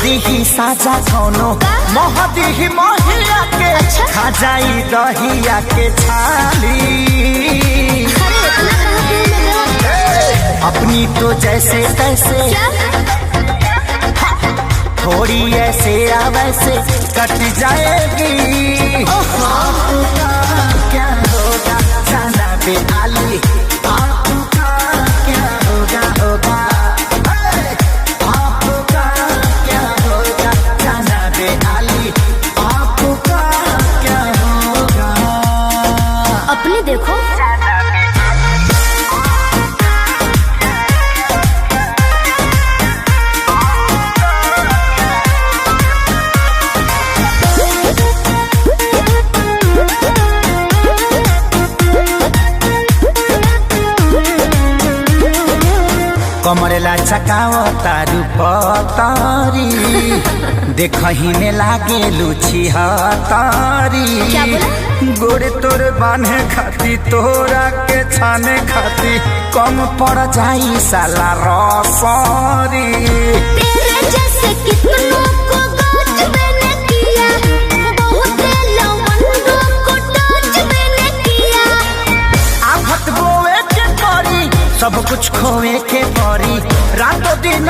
दीही साजा कोनो महदीही महिया के खा जाई दहिया के छाली। अपनी तो जैसे तैसे थोड़ी ऐसे या वैसे कट जाएगी। आपका क्या होगा जाना पे आली, आपका क्या होगा होगा। अपनी देखो कमरेला चकाओ तारू पतारी देखही में लागे लुची हतारी। गोरे तोर बांधे खाती तोरा के छाने खाती कम पड़ जाई साला रसरी। तेरे जैसे कितनों को गाज मैंने किया कुछ खोए के परी रातों दिन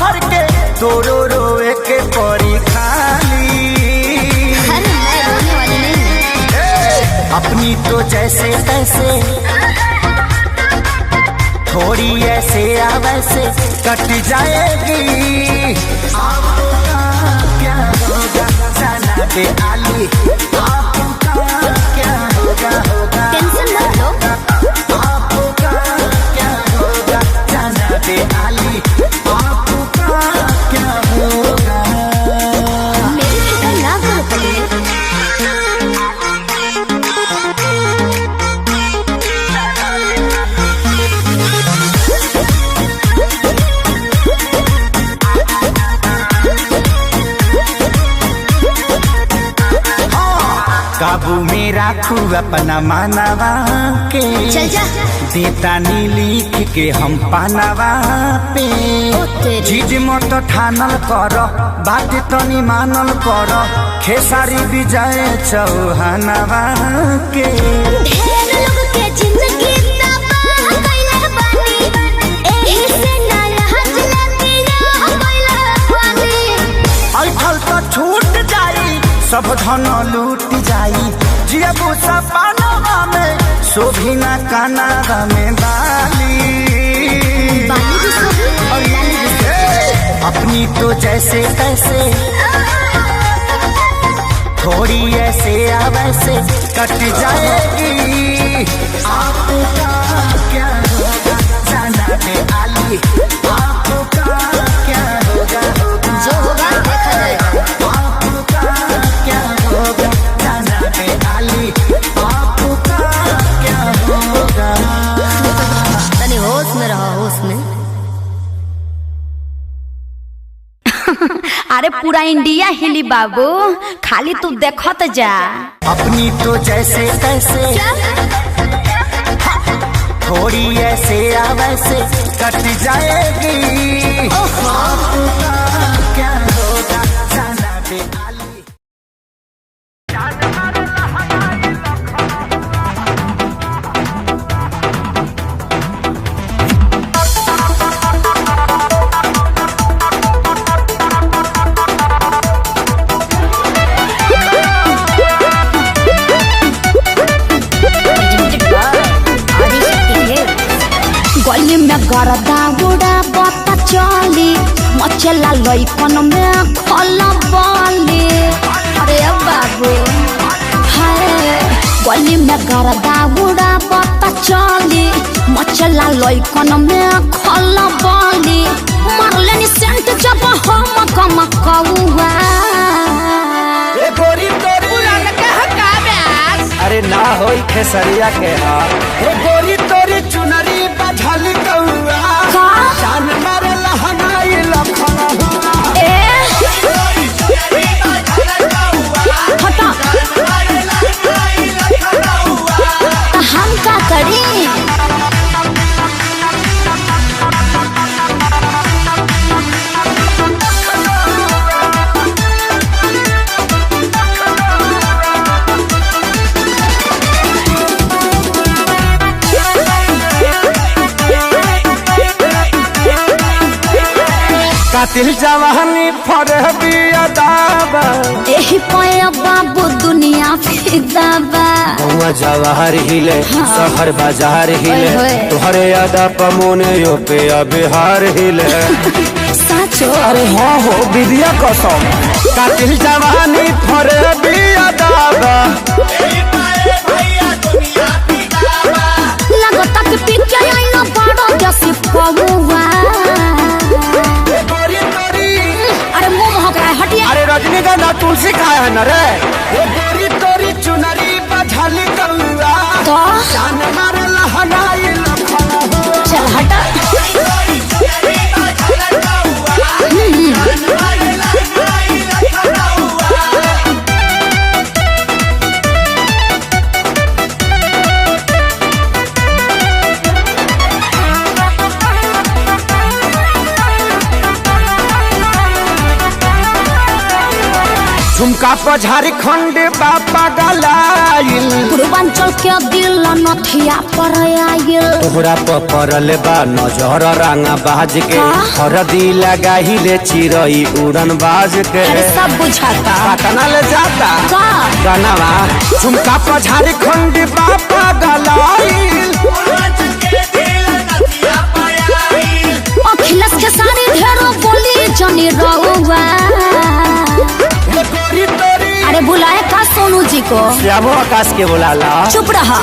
हर के तोरो रोए के परी खाली। अपनी तो जैसे तैसे थोड़ी ऐसे या वैसे कट जाएगी। आपका क्या होगा जाना दे आली, आपका क्या होगा टेंशन मत लो। आपका क्या होगा जाना दे आली, आपका क्या होगा। मेरी फिक्र ना करो पगले। काबू में राखू अपना मानवा के, चल जा। देता नी लिख के हम पानवा पे। चीज मत ठानल कर बात तनी मानल कर, खेसारी विजय चौहानवा के। ढेर लोग के जिंदगी तबाह कइले बानी, एही से ना लहज लगिया कइले बानी। ऐठल तो छूट जाई सब धन लूट जाई, जियबू सपनवा में शोभी ना कानावा में बाली। बाली भी शोभी और लाली भी शोभी। अपनी तो जैसे तैसे थोड़ी ऐसे या वैसे कट जाएगी। आपका क्या होगा जाना दे आली, आपका क्या होगा जो होगा देखा जाएगा। आपका क्या होगा जाना दे आली, आपका क्या होगा। तनी होश में रहो, होश में। अरे पूरा इंडिया हिली बाबू, खाली तू देखत जा। अपनी तो जैसे तैसे थोड़ी ऐसे या वैसे कट जाएगी। आपका क्या होगा जाना दे आली। गली में गरदा उड़ा बता चली, मचला लइकन में खल बली। अरे बाबू हाय, गली में गरदा उड़ा बता चली, मचला लइकन में खल बली। मारले नि सेंट जब हम कम कौआ। अरे ना होई खेसरिया के हाल, हे गोरी तोरी चुनरी बझल कौआ, जान मारे लहनाई लखना हुआ। हटा हम का करी। कातिल जवानी फरहबी अदाबा, एही पाया बाबू दुनिया फिदाबा। गौवा जवाहर हिले शहर बाजार हिले, ओए होए। तुहरे यादा पमोने यो पे बिहार हिले। साचो अरे हाँ हो विद्या कसम, कातिल जवानी फरहबी अदाबा। लगता कि पिके आईना बड़ो जैसी पौवा। अरे मुंह महक रहा है, हटिए। अरे रजनीगंधा तुलसी खाया है न रे। हे गोरी तोरी चुनरी बझल कौआ, तो जान मारे लहनाई लखना हुआ। चल हटा। झुमका पर झारखंड बापा गलाइल पूर्वांचल के दिल नथिया पर आइल तोहरा पर पड़ल बा नजर रंगा बाज के हरदी लगाहिले चिरई उड़न बाज के सब बुझाता पटना ले जाता का गनवा झुमका पर झारखंड बापा गलाइल अखिलेश के सारे ढेरों बोली जनी रहुआ अरे बुलाए का सोनू जी को श्यामो आकाश के बुलाला चुप रहा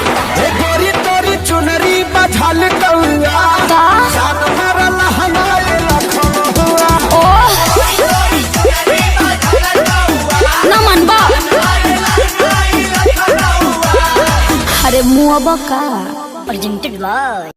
गोरी तोरी चुनरी बझल कौआ का जान मरल हमारे लखनऊआ ओ न मनबा अरे मुआ का प्रेजेंटेड बाय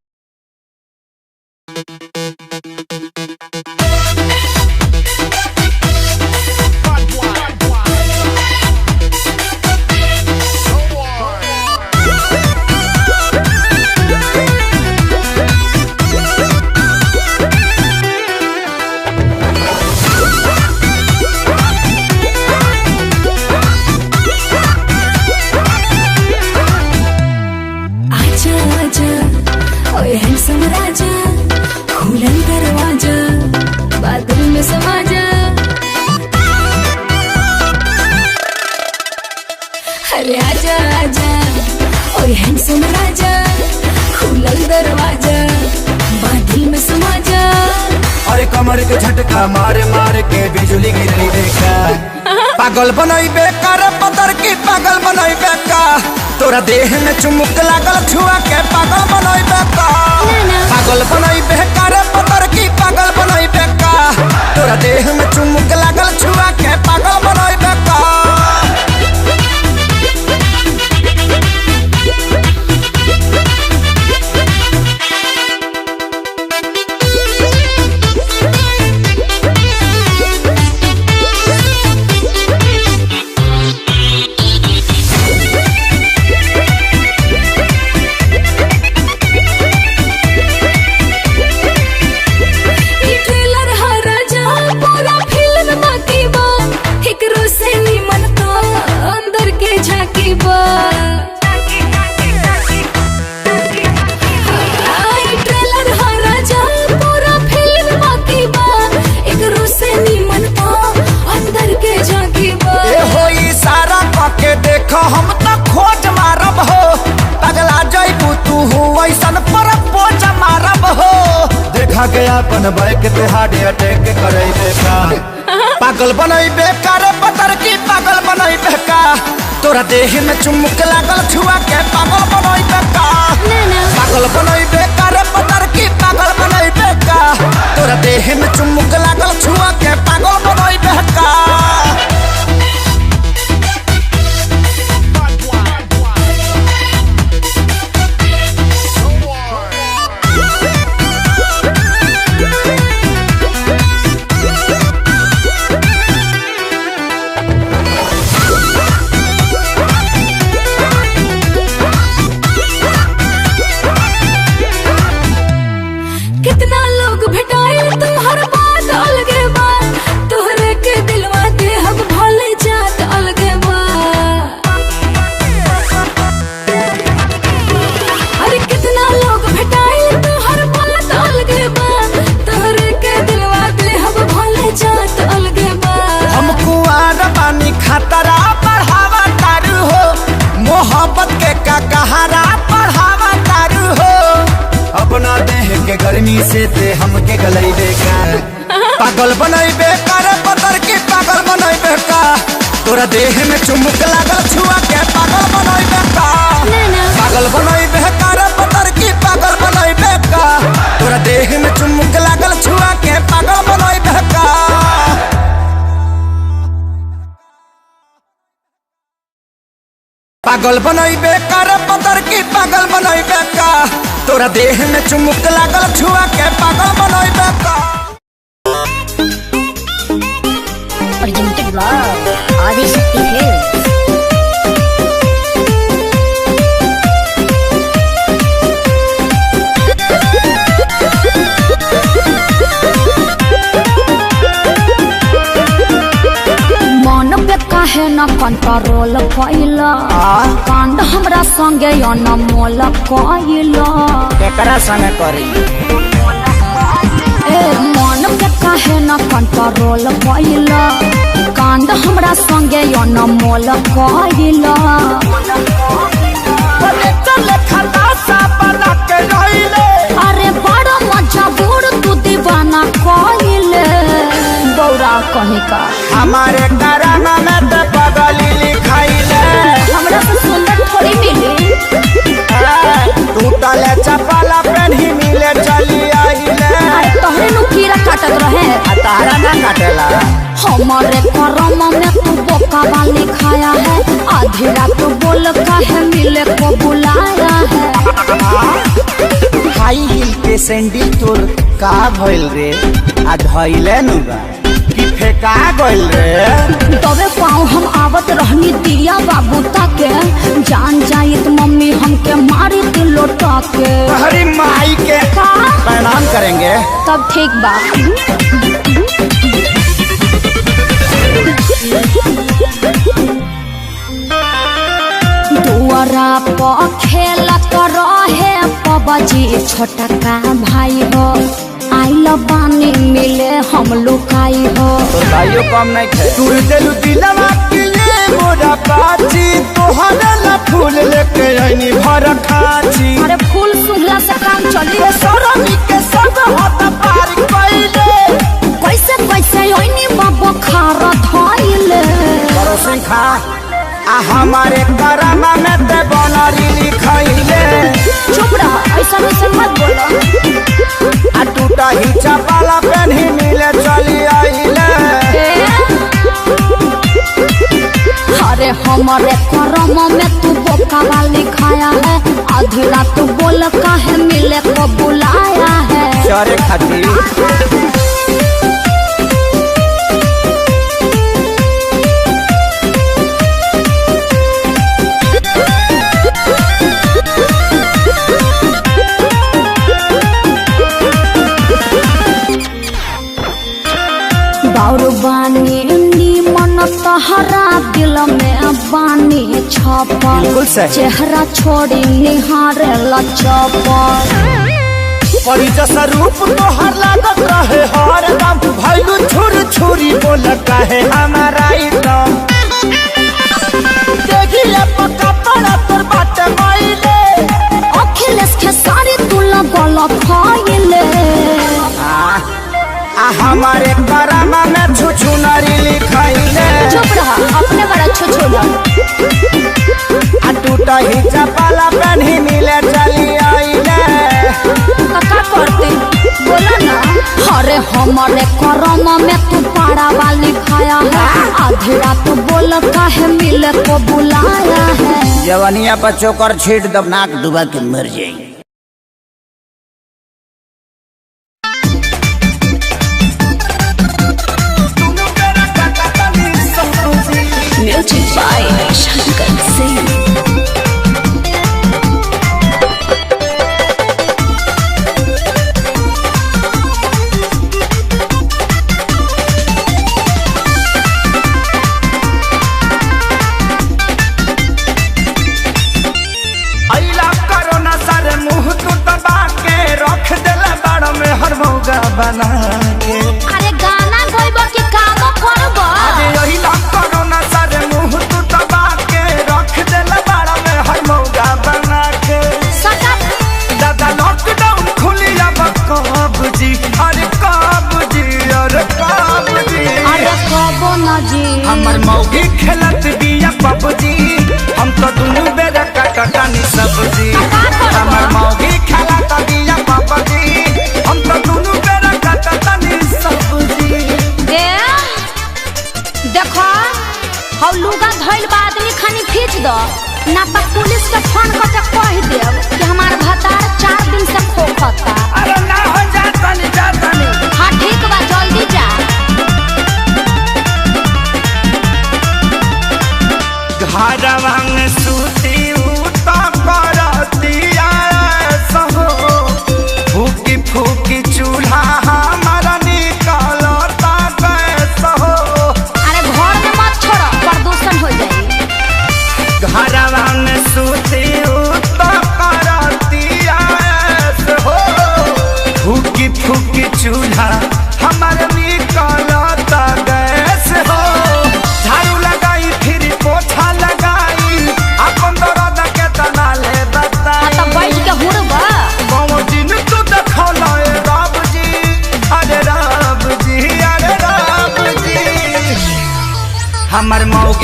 अरे आजा आजा ओए हैंडसम राजा खुलल दरवाजा बादल में समा जा अरे कमर के झटका मारे मारे के बिजली गिरई देखा पागल बनई बेकार पतर की पागल बनई बेका तोरा देह में चुमुक लागल छुआ के पागल बनई बेका पागल बनई बेकार पतर की पागल बनई बेका तोरा देह में चुमुक लागल छुआ के पागल बनई बेका हम तो खोज मारब हो पगला जैबू तू हो ऐसन पर पोज मारब हो देखा गया अपन बैक ते हार्ट अटैक करे बेका पागल बनई बेकार पतर की पागल बनई बेका तोरा देह में चुमुक लागल छुआ के पागल बनई बेका पागल बनई बेकार पतर की पागल बनई बेका तोरा देह में चुमुक लागल छुआ के पागल बनई बेका कितना लोग भेटाए तुम्हार बात अलगे बात तोहरे के दिलवा के हम भले जात अलगे बात अरे कितना लोग भेटाए तुम्हार बात अलगे बात तोहरे के दिलवा के हम भले जात अलगे बात हम कुआर बानी खतरा बढ़ावा तारू हो मोहब्बत के का कहारा बढ़ावा तारू हो अपना देह के गर्मी से ते हमके गलई बेकार पागल बनई बेकार पतर की पागल बनई बेकार तोरा देह में चुमुक लागल छुआ के पागल बनई बेकार पागल बनई बेकार पतर की पागल बनई बेकार तोरा देह में चुमुक लागल छुआ के पागल बनई बेकार पागल बनई बेकार पतर की पागल बनई बेकार तोरा देह में चुमुक लागल छुआ के पागल बनई बेकार प्रेजेंटेड बाय आदिशक्ति फिल्म्स मन पे काहे न न कंट्रोल कैला कांड हमरा संगे अनमोल कैला केकरा संगे करी ए मन के काहे न कंट्रोल कैला कांड हमरा संगे अनमोल कैला अरे बड़ा मजा बूढ़ तू दीवाना कैले गौरा कहीं का हमारे कराना में तो पगली लिखाइले हमरा से सुंदर थोड़ी मिली टूटले चपला पेन्ही मिले चली आइले अरे तोहरे नु कीड़ा काटत रहे तारा ना काटेला हमारे करम में तू बोका वाली खाया है आधी रात बोल काहे मिले को बुलाया है हाई हिल के सैंडल तोर का भइल रे आ धइले नु बा कि फेका गइल रे तबे पाँव हम आवत रहनी दिया बाबू ताके जान जाइत मम्मी हमके मारी दिल लोटा के हरी माई के प्रणाम करेंगे तब ठीक बा दुआरा पर खेलत रहे पबजी छोटा का भाई हो आइल बानी मिले हम लुकाई हो तो भाइयों कम नहीं खे तूर देलु दिलवा के ये मोरा बाची तोहरे ला फूल लेके आईनी भर खाची अरे फूल सुंघला से काम चली सरमी के सब हाथ पार कइले कैसे कैसे ओइनी बाबा खारा धइले करो सिंखा आ हमारे करामा में ते बनरी लिखाइले चुप रह ऐसा वैसा मत बोलो आ टूटा ही चपला पेन्ही मिले चली आइले अरे हमारे करम में तू बोका वाली खाया है आधी रात तू बोल काहे मिले को बुलाया है चरे खातिर बाउर बानी मन तहरा दिल में बानी छपल बिल्कुल सही। चेहरा छोड़ी निहारे लचपल परी जैसा रूप तोहर लागत रहे हर दम भैलू छुर छुरी बोल कहे हमारा एकदम देखिए पक्का पड़ा तोर बाटे माइले अखिलेश के सारी तू लगल फैले हमारे करामा में छुछु नारी लिखाइले चुप रहा अपने बड़ा छुछुला आ टूटा ही चपला पेन्ही मिले चली आइले का करते बोला ना अरे हमारे करम में तू पाड़ा वाली खाया है आधी रात बोल काहे मिले को बुलाया है जवनिया पर चोकर छीट दब नाक डुबा के मर जाएंगे म्यूजिक बाय शंकर सिंह बना के अरे गाना गोइबो के काम करबो अरे यही लग करो ना सारे मुंह तू दबा के रख देला बाड़ा में हर मौका बना के सटा दादा लॉकडाउन खुली अब कब जी अरे कब जी अरे कब जी अरे कबो ना जी हमर मौगी खेलत बिया पबजी हम तो दुनु बेरा काटानी सब्जी हमर मौगी खेलत बिया पबजी हम तो दुनु बेरा काटानी सब्जी देखो हौ लुगा धइल बा आदमी खानी खींच दो ना तो पुलिस के फोन करके कह देब कि हमार भतार 4 दिन से खोखता अरे ना हो जातनी हाँ ठीक बा जल्दी जा घरवा में सूती उता करतिया सहो फूकी फूकी चूल्हा हमारा निकलता कैसे हो अरे घर में मत छोड़ो प्रदूषण हो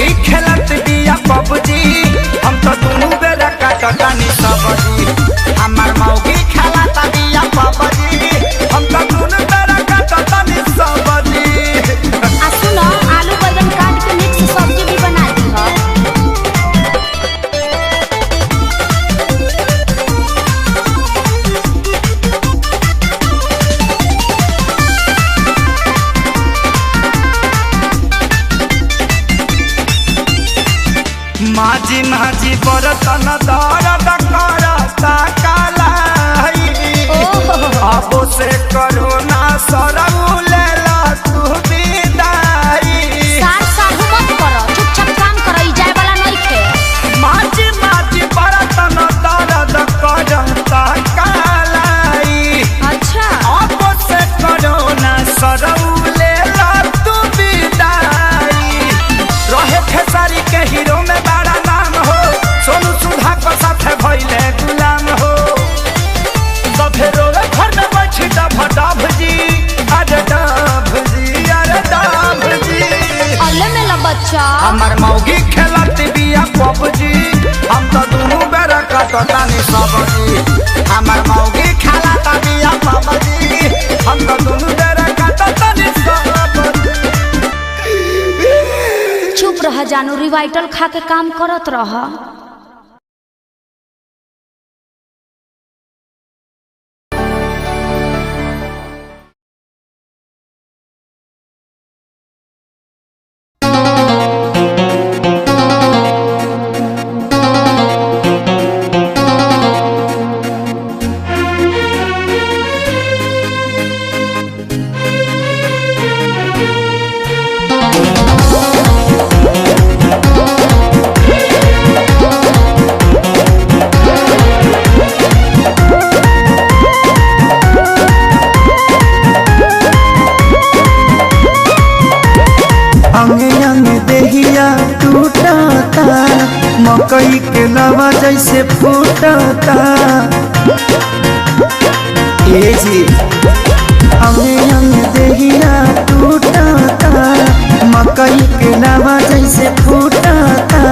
मौगी खेलत बिया पबजी हम तो दोनों बेरा काटतानी सबजी हमार मौगी खेलत बिया पबजी हम तो दोनों बेरा काटतानी सबजी। आ सुनो आलू बैंगन काट के मिक्स सब्जी भी बना दी हो। माझी माझी बरतन दर्द करता कालाई अब से करो ना सरऊ ले ला तू विदाई। सार सार मत करो चुपचाप काम करो ई जाए वाला नहीं थे। माझी माझी बरतन दर्द करता कालाई अच्छा अब से करो ना सरऊ ले ला तू विदाई। रहे खेसारी के हीरो में बड़ा नाम हो सोनू सुधा को साथ भइले गुलाम हो सफेरो घर में बैठी डभ जी अरे डभ जी अल्ले मेला बच्चा हमार मौगी खेलत बिया पबजी हम तो दोनों बेरा काटतानी सबजी हमार मौगी खेलत बिया पबजी हम तो दोनों बेरा काटतानी सबजी। चुप रह जानू रिवाइटल खा के काम करत रह। मकई के लवा जैसे फूटता ए जी हमें हम देहिया टूटता मकई के लवा जैसे फूटता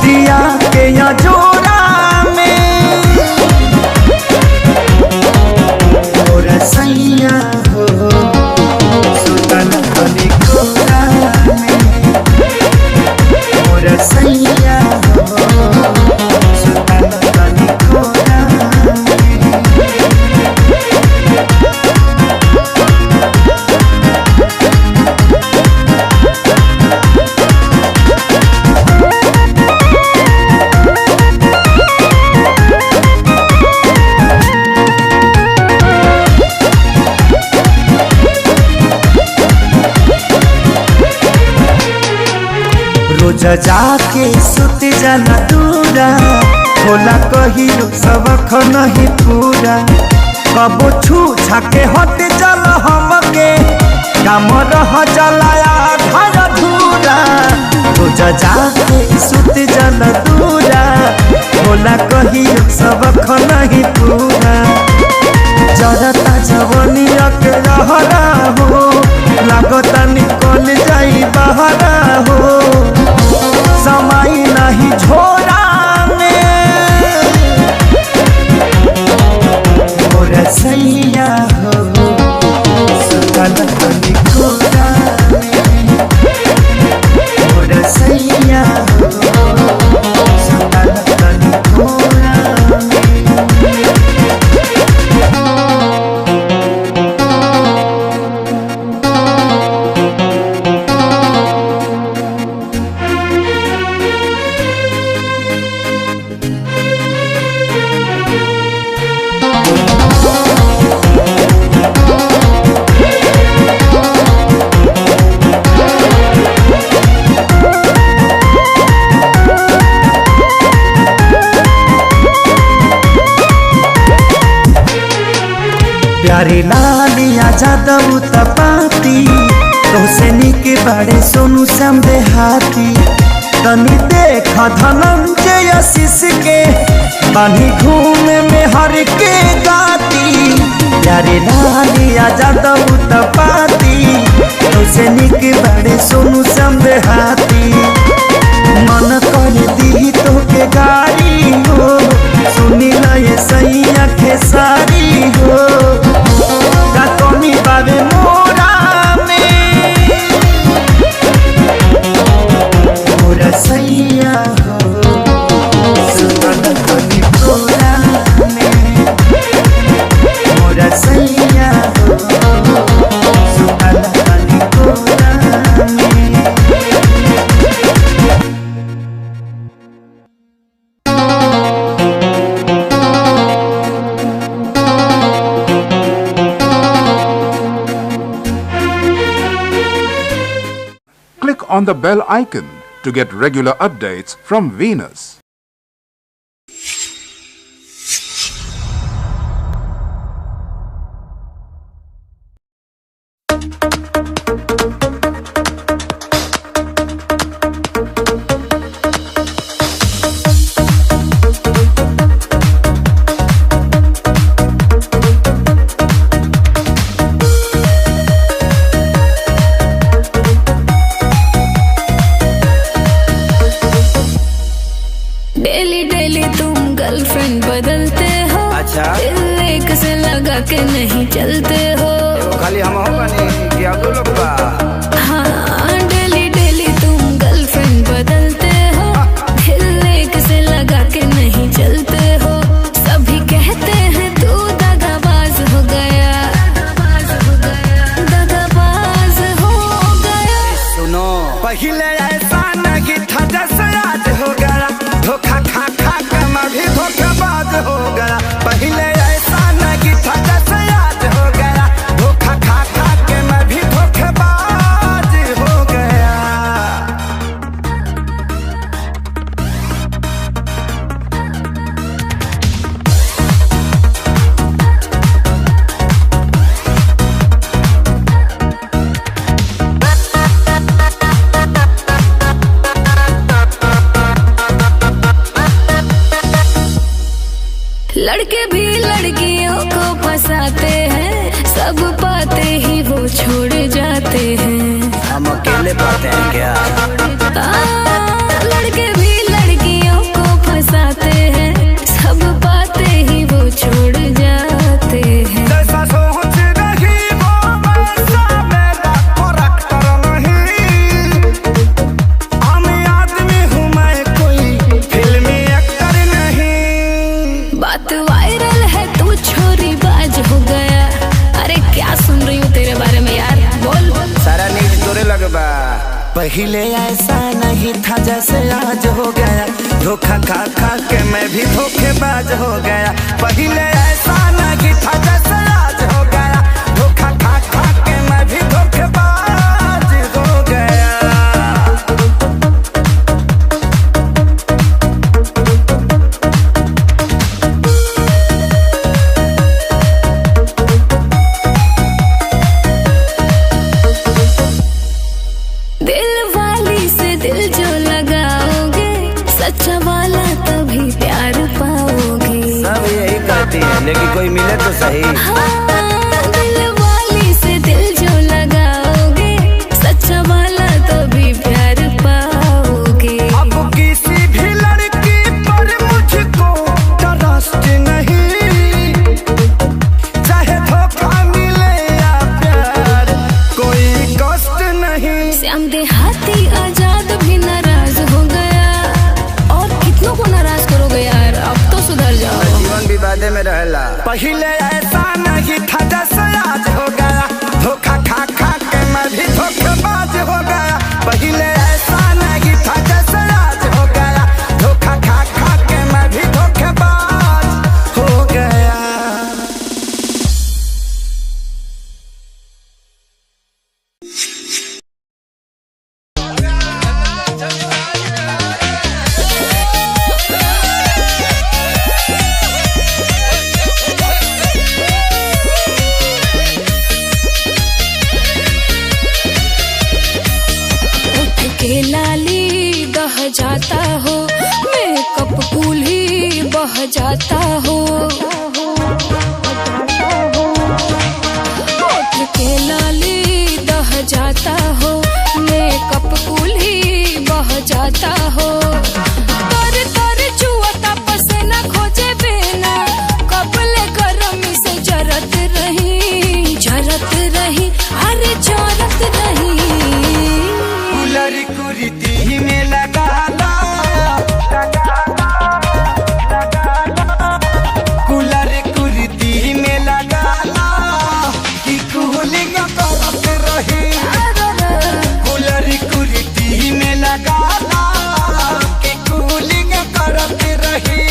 दिया के या जोड़ा में और सैया हो सुतन तनी कोरा में और सैया हो सुतन तनी कोरा रोज जाके सुत जाना दूरा होला कहियो सबक नहीं पूरा कबो छू छाके हट चल हमके काम रह चलाया घर धूरा रोज जाके सुत जाना दूरा होला कहियो सबक नहीं पूरा जरता जवनिया के रहरा हो लागता निकल जाई बहरा हो समय नहीं छोड़ा में और सैया हो सुतन तनी कोरा में और सैया हो सुतन तनी कोरा में। प्यारे लालिया जादव तपाती तो से निके बड़े सोनू श्याम देहाती तनी देख धनंजय आशीष के बानी घूमे में हर के गाती यारे लालिया जादव तपाती तुझसे निक बड़े सोनू संदेहाती मन कर दी तो के गाड़ी हो सुनी लये सैया खेसारी हो का कमी बाबे मोरा में मोरा सैया हो सुतल कनी कोरा में मोरा सैया हो सुतल कनी कोरा में। Click on the bell icon to get regular updates from Venus. Daily daily तुम गर्लफ्रेंड बदलते हो। अच्छा दिल एक से लगा के नहीं चलते हो। खाली हम हो बनी कि आप दो लोग बा। हाँ डेली डेली तुम गर्लफ्रेंड बदलते हो। दिल एक से लगा के नहीं चलते हो। सभी कहते हैं तू दगाबाज हो गया, दगाबाज हो गया। सुनो पहले ऐसा नहीं था जैसे आज हो गया, धोखा खा खा के मैं भी धोखेबाज हो गया। पहले ऐसा नहीं था जैसे आज हो गया, धोखा खा खा के मैं भी धोखेबाज हो गया। लड़के भी लड़कियों को फंसाते हैं, सब पाते ही वो छोड़ जाते हैं। हम अकेले पाते हैं क्या? लड़के भी लड़कियों को फंसाते हैं, सब पाते ही वो छोड़ जाते हैं। जैसा सोच रही वो वैसा मेरा करैक्टर नहीं। आम आदमी हूँ मैं, कोई फिल्मी एक्टर नहीं। बात वायरल है तू छोरी बाज हो गया। अरे क्या सुन रही हूँ तेरे बारे में यार, बोल। सारा नींद तोरे लगबा। पहले ऐसा नहीं था जैसे आज हो गया, धोखा खा खा के मैं भी धोखेबाज हो गया। पहले ऐसा नहीं था जैसे आज हो गया, धोखा खा खा के मैं भी धोखेबाज हो गया। दिल वाली से दिल जो लगाओगे, सच्चा वाला तभी प्यार पाओगे। सब यही कहती है लेकिन कोई मिले तो सही। हाँ, दिल वाली से दिल जो लगाओगे, सच्चा वाला तभी प्यार पाओगे। अब किसी भी लड़की पर मुझको ट्रस्ट नहीं, चाहे धोखा मिले या प्यार, कोई कष्ट नहीं। श्याम देहाती आजाद भी नाराज हो गया। और कितनों को नाराज करोगे यार, अब तो सुधर जाओ। जीवन विवादे में रहला। पहले ऐसा नहीं था जैसे आज हो गया, धोखा खा खा के मैं भी धोखेबाज हो गया। पहले ऐसा नहीं था जैसे आज हो गया, धोखा खा खा के मैं भी धोखेबाज हो गया। रह जाता हो, मेकअप कूल ही बह जाता हो। होठ के लाली दह जाता हो, मेकअप कूल ही बह जाता हो। तर तर जुआता पसीना खोजे बिना, कपले गरमी से जरत रही अरे जरत रही। कूलर कुर्ती में लगा ला, कूलर कुर्ती में लगा ला कि कूलिंग करत रही। कूलर कुर्ती में लगा ला कि कूलिंग करत रही।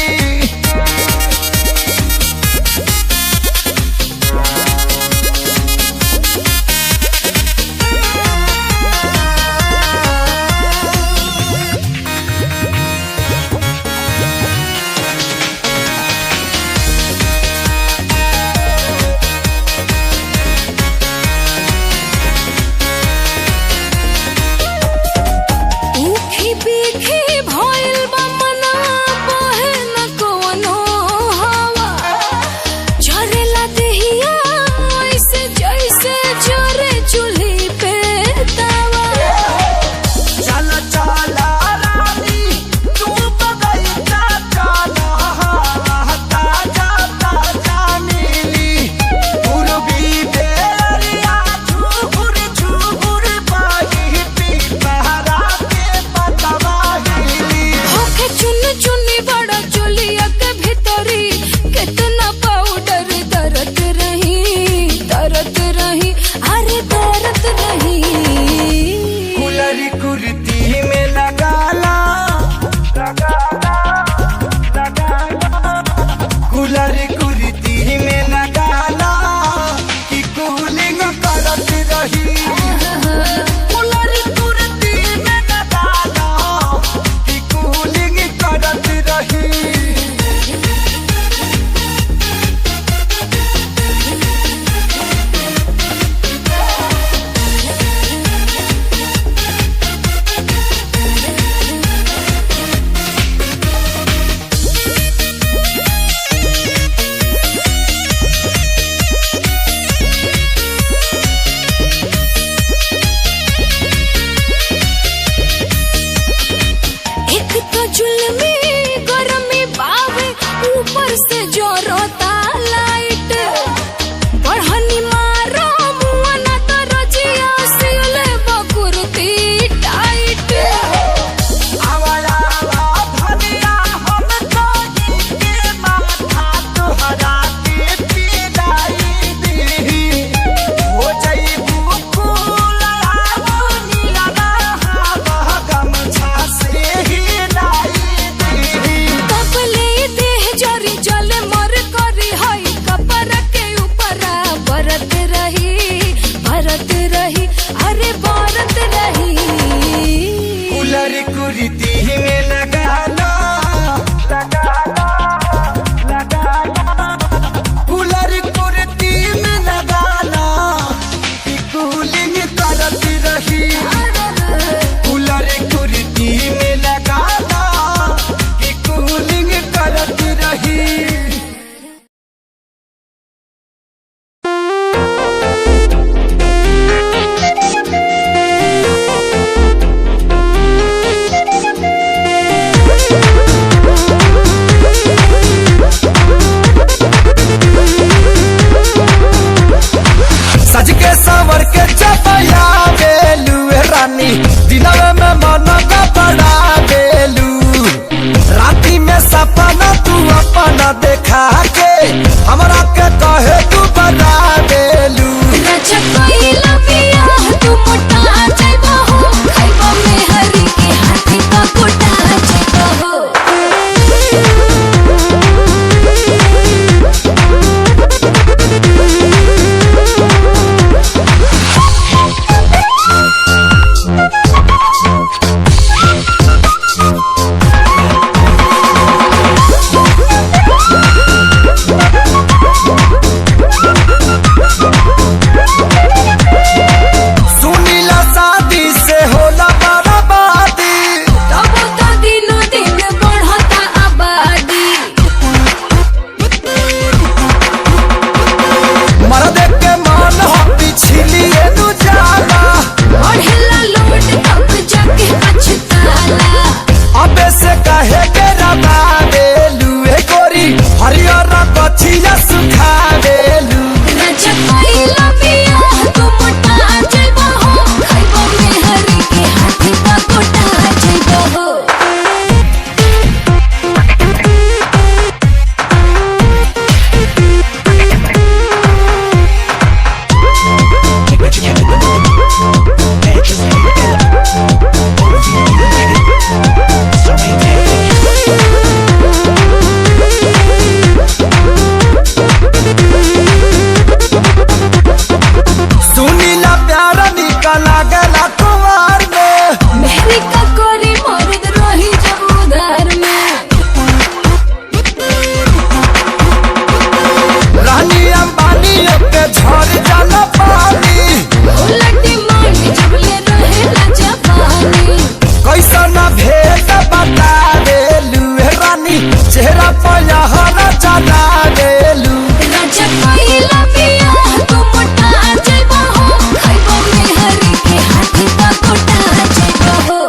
भेद बता देलू रानी चेहरा पया हरा चला देलू राजा पहिला बियाह तू मोटा जइबो हो खइबो में हरी के हाथी का कोटा जइबो हो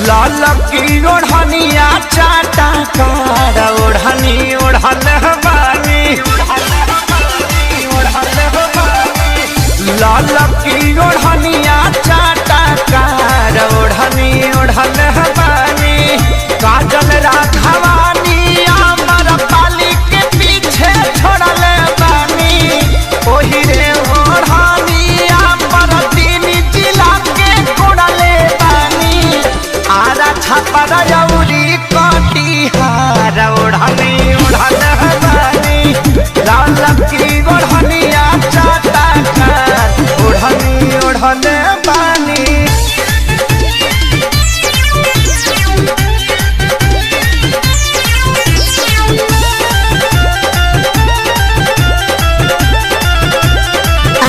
लाल की ओढ़निया चाटा कार ओढ़नी ओढ़ल बानी लाल की ओढ़निया चाटा कार ओढ़नी ओढ़ल बानी काजल राघवानी अमर पाली के पीछे छोड़ल बानी ओही रे ओढ़नी अमर तीन जिला के कोड़ल बानी आरा छापर जौरी कटिहार ओढ़नी ओढ़ल बानी लाल की ओढ़निया चाटा कार ओढ़नी ओढ़ल बानी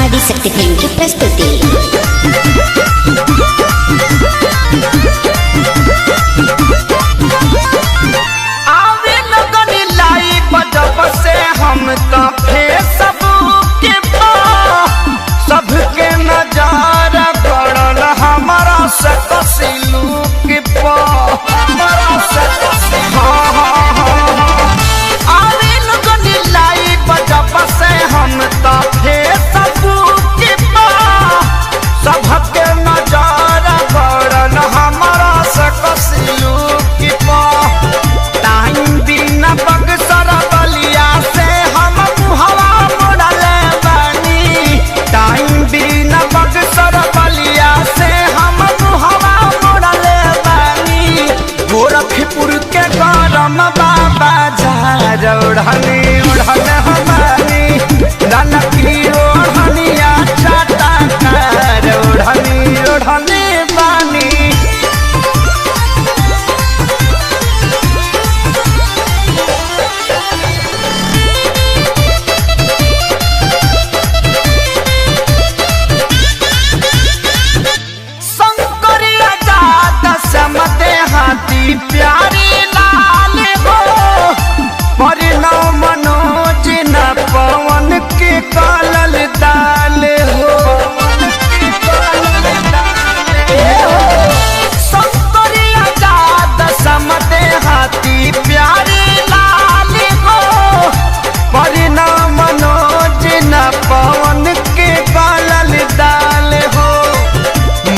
आदिशक्ति फिल्म की प्रस्तुति। आवे लगन लाई बजब से हम तो फेसबुक पे सबके नजर पड़ल हमारा से कसिलुक पे हमारा से आवे लगन लाई बजब से हम तो फेसबुक पे सबके नजर पड़ल हमारा से कसिलुक पे टाइम बिना बक्सर बलिया से हम मुहवा मोड़ल बानी टाइम बिना बक्सर बलिया से हम मुहवा मोड़ल बानी गोरखपुर के गरम बाबा झार ओढ़नी ओढ़ल हमारी ललकी ओढ़निया चाटा कार ओढ़नी ओढ़नी बानी शंकरिया जात समते हाथी प्यारी लाल हो परिणव मनोज न पवन के कालल दाल हो शंकरिया जात समते हाथी प्यारी लाल हो परिणव मनोज न पवन के कालल दाल हो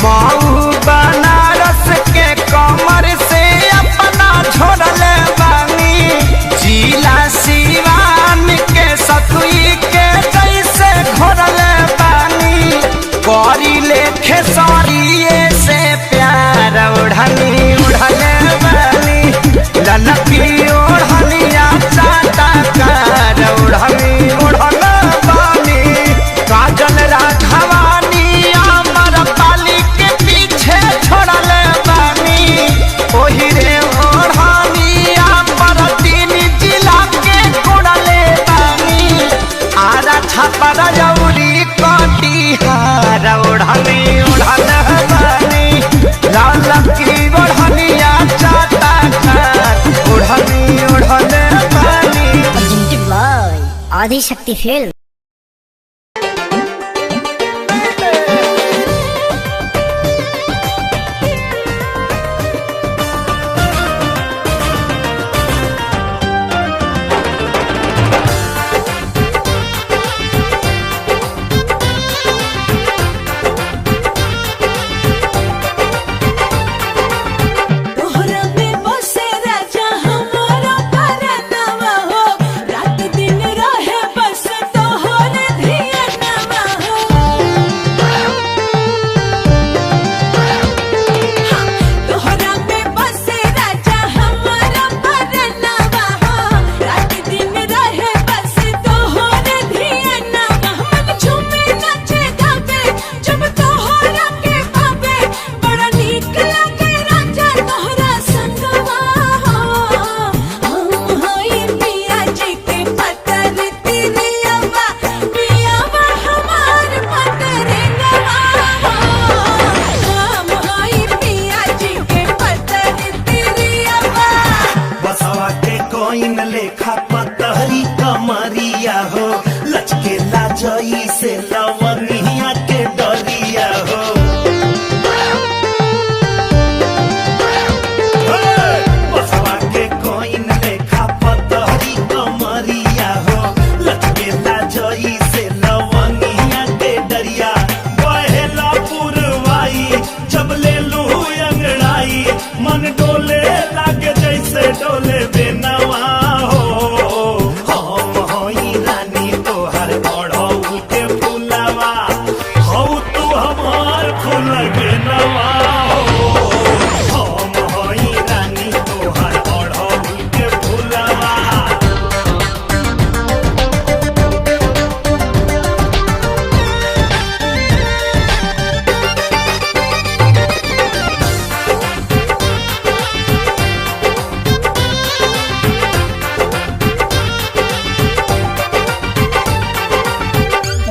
माऊ बनारस के कमर से अपना छोड़ल बानी जिला सिवान के सतुई के जैसे घोरल बानी करी लेखे सरिये से प्यार ओढ़नी उड़ल बानी ललकी ओढ़निया चाटा कार ओढ़नी ओढ़ल बानी काजल राघवानी अमर पाली के पीछे छोड़ल बानी ओही रे ओढ़नी अमर तीन जिला के कोड़ल बानी आरा छापर जौरी कटिहार ओढ़नी ओढ़ल बानी लाल की ओढ़निया चाटा कार ओढ़नी ओढ़ल बानी आदिशक्ति फिल्म। तोहरा में बसे राजा हमारा परनवा हो रात दिन रहे बस तो कोइन लेखा पतहरी कमरिया हो लचके लाजई से लवनिया के डरिया हो बसवा के कोइन लेखा पतहरी कमरिया हो लचके लाजई से लवनिया के डरिया बहेला पुरवाई जब ले लू अंगड़ाई मन डोले लागे जैसे डोले बेनवा हो हम होई रानी तोहर बढ़ऊ के फुलवा हो तू हमार फूल बेनवा हो हम होई रानी तोहर बढ़ऊ के फुलवा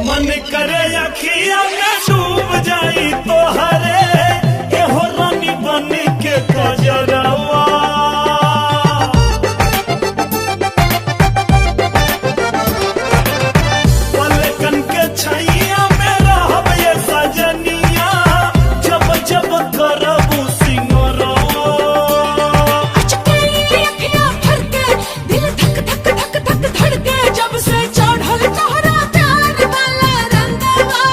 मन करे अखिया में डूब जाई तोहरे एहो रानी बन के कजरवा पलकन के छैया में रहब ये सजनिया जब जब करबू सिंगरवा दिल धक धक धक धक धड़के जब से चढ़ल तोहरा प्यार वाला रंगवा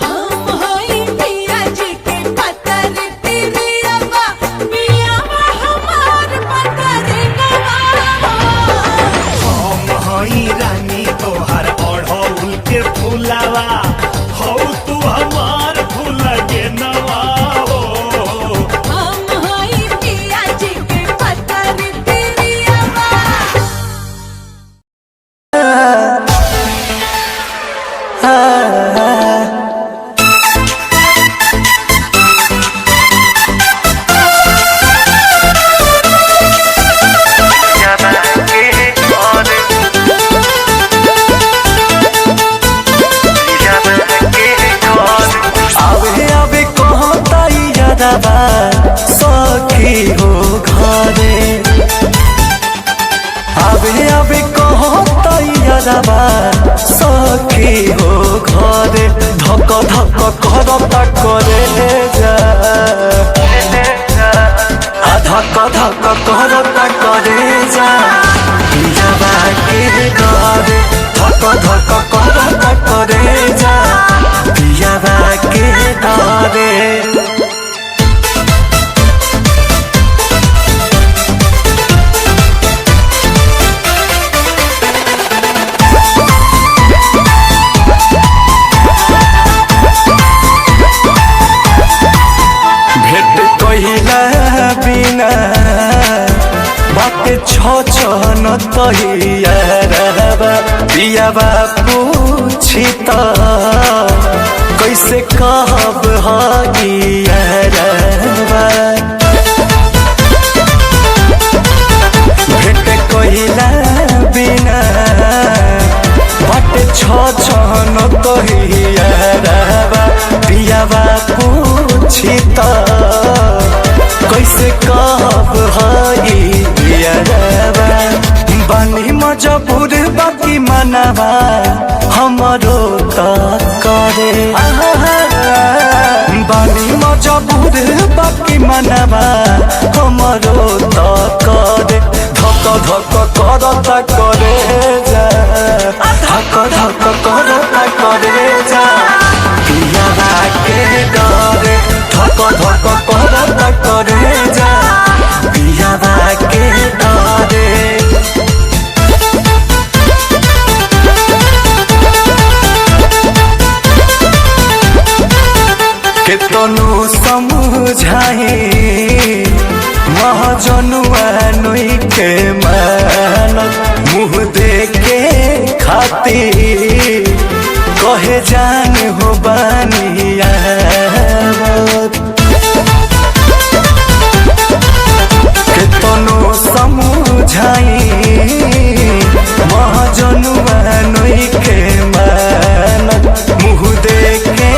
हम होई पिया जी के पतर तिरियवा पियावा हमार पतर गवा हम हई रानी तोहर ओढ़ौल के फुलवा हो तू हमार फूल के नवा हो हम होई पिया जी के पतर तिरियवा आवे आवे कहता यादवा सखी हो घरे आवे आवे कहता यादवा सखी हो घरे धक धक करता करे जा धक धक करता करे जा पियावा के घरे धक धक करता करे जा पियावा के घरे भेट कहिला बिना बाटे न तहियारबा पियाबा पूछी त कैसे कहब हगियारबा भेट कहिला बिना बाटे न तहियारबा पियाबा पूछी त कैसे कहब हगियारबा बानी मजबूर बाकी मनवा हमरो त करे बानी मजबूर बाकी मनवा हमरो त करे धक धक करता करे जा धक धक करता करे जा पियाबा के डरे धक धक करता करे जा पियाबा के डरे केतनो समझाए महाजनुआ नोई के मानत मुँह देके खातिर कहे जान हो बानिया केतनो समझाए महाजनुआ नोई के मानत मुँह देके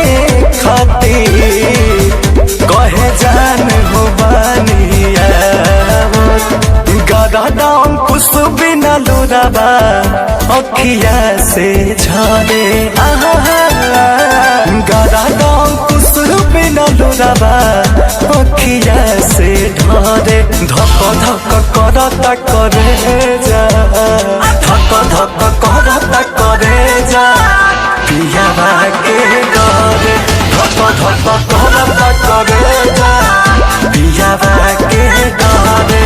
खातिर कहे जान हो बानिया गदा बिना लोराबा अखिया से झरे गरा गाँव कुछ बिना लोराबा अखिया से ढरे धक धक करता करे जा धक धक करता करे जा पियावा के डरे धक धक करता करे जा पियावा के डरे।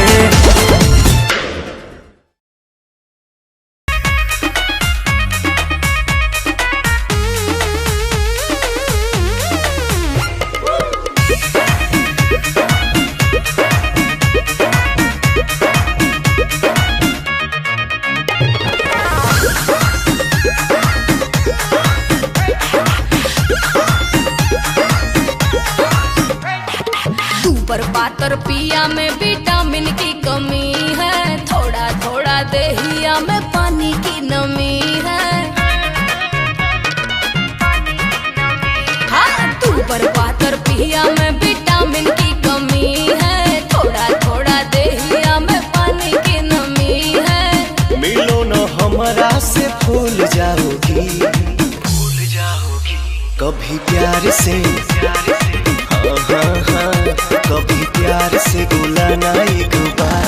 पातर पिया में विटामिन की कमी है, थोड़ा थोड़ा देहिया में पानी की नमी है। हाँ तू पर पातर पिया में विटामिन की कमी है, थोड़ा थोड़ा देहिया में पानी की नमी है। मिलो न हमरा से भूल जाओगी कभी प्यार से कभी प्यार से बुलाना एक बार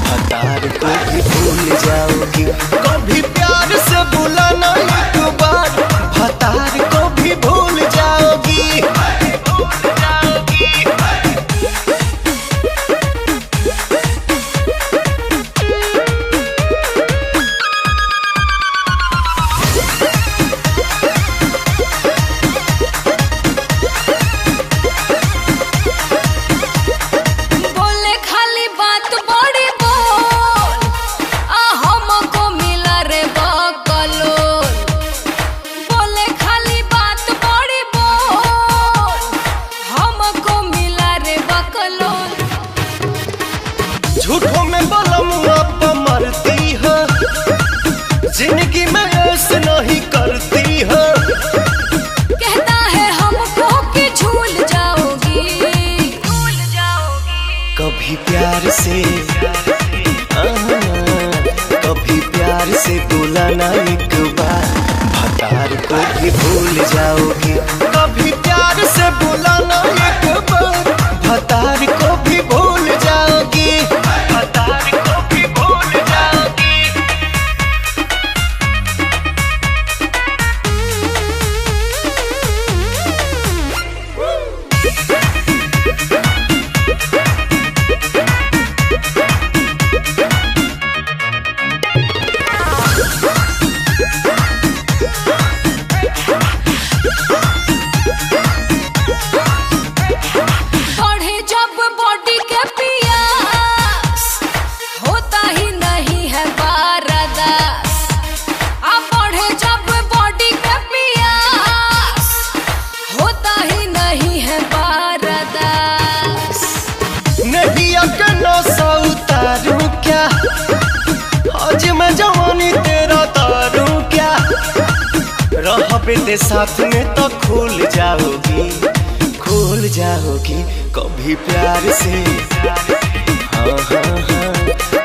हतार को भी भूल जाओगी कभी प्यार से बुलाना एक बार हतार को भी भूल जाओगी। झूठों में बलमुआ पर मरती है जिंदगी में ऐसे नहीं करती है। कहता है हमको कि झूल जाओगी कभी प्यार से कभी प्यार से बुलाना एक बार भतार को भी भूल जाओगी कभी प्यार से बुलाना एक बार भतार को भी भूल जाओगी भतार को भी भूल जाओगी। बढ़े जब बॉडी के पियास होता ही नहीं है बारदास। अब बढ़े जब बॉडी के पियास होता ही नहीं है बारदास। नहीं अकनो सा उतारूं क्या आज मैं जवानी तेरा तारूं क्या रह बेटे साथ में तो खुल जाओगी कभी प्यार से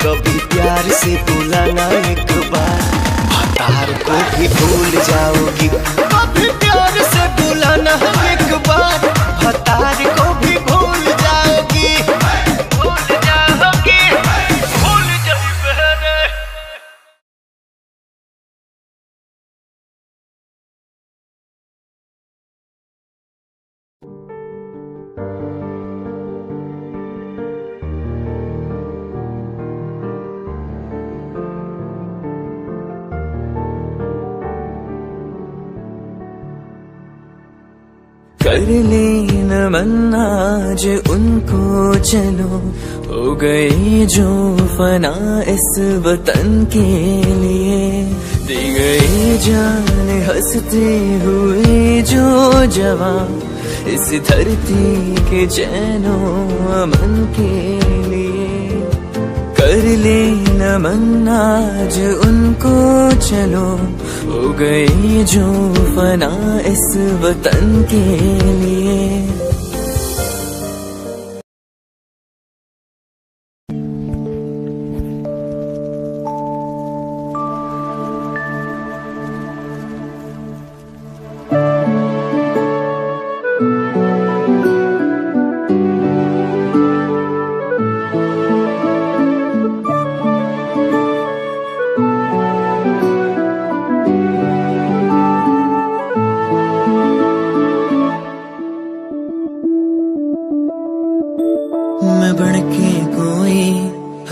कभी प्यार से बुलाना एक बार भतार को भी भूल जाओगी कभी प्यार से बुलाना एक बार भतार को भी भूल जाओगी भूल जाओगी भूल जाओगी। कर लेना मन आज उनको चलो हो गए जो फना इस वतन के लिए दी गई जान हंसते हुए जो जवान इस धरती के चैनो अमन के लिए कर लेना मन आज उनको चलो हो गए जो फना इस वतन के लिए।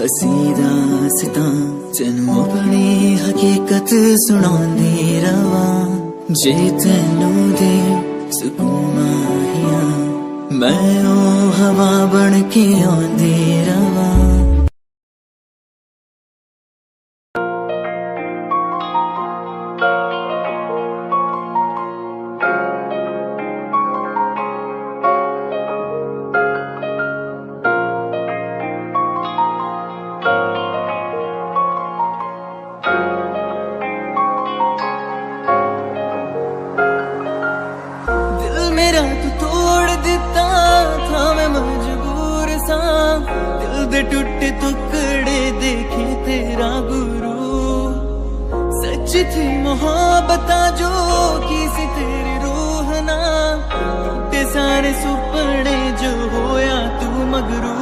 हसीदा सिता तेनू अपनी हकीकत सुनांदी रवा जे तेनू दे सुकून माहिया मैं ओ हवा बन के आंदी रवा। मेरा तू तोड़ दिता था मैं मजबूर सा दिल दे टूटे टुकड़े देखे तेरा गुरु सच थी मोहब्बत जो की सी तेरी रूह ना टूटे सारे सुपने जो होया तू मगरू।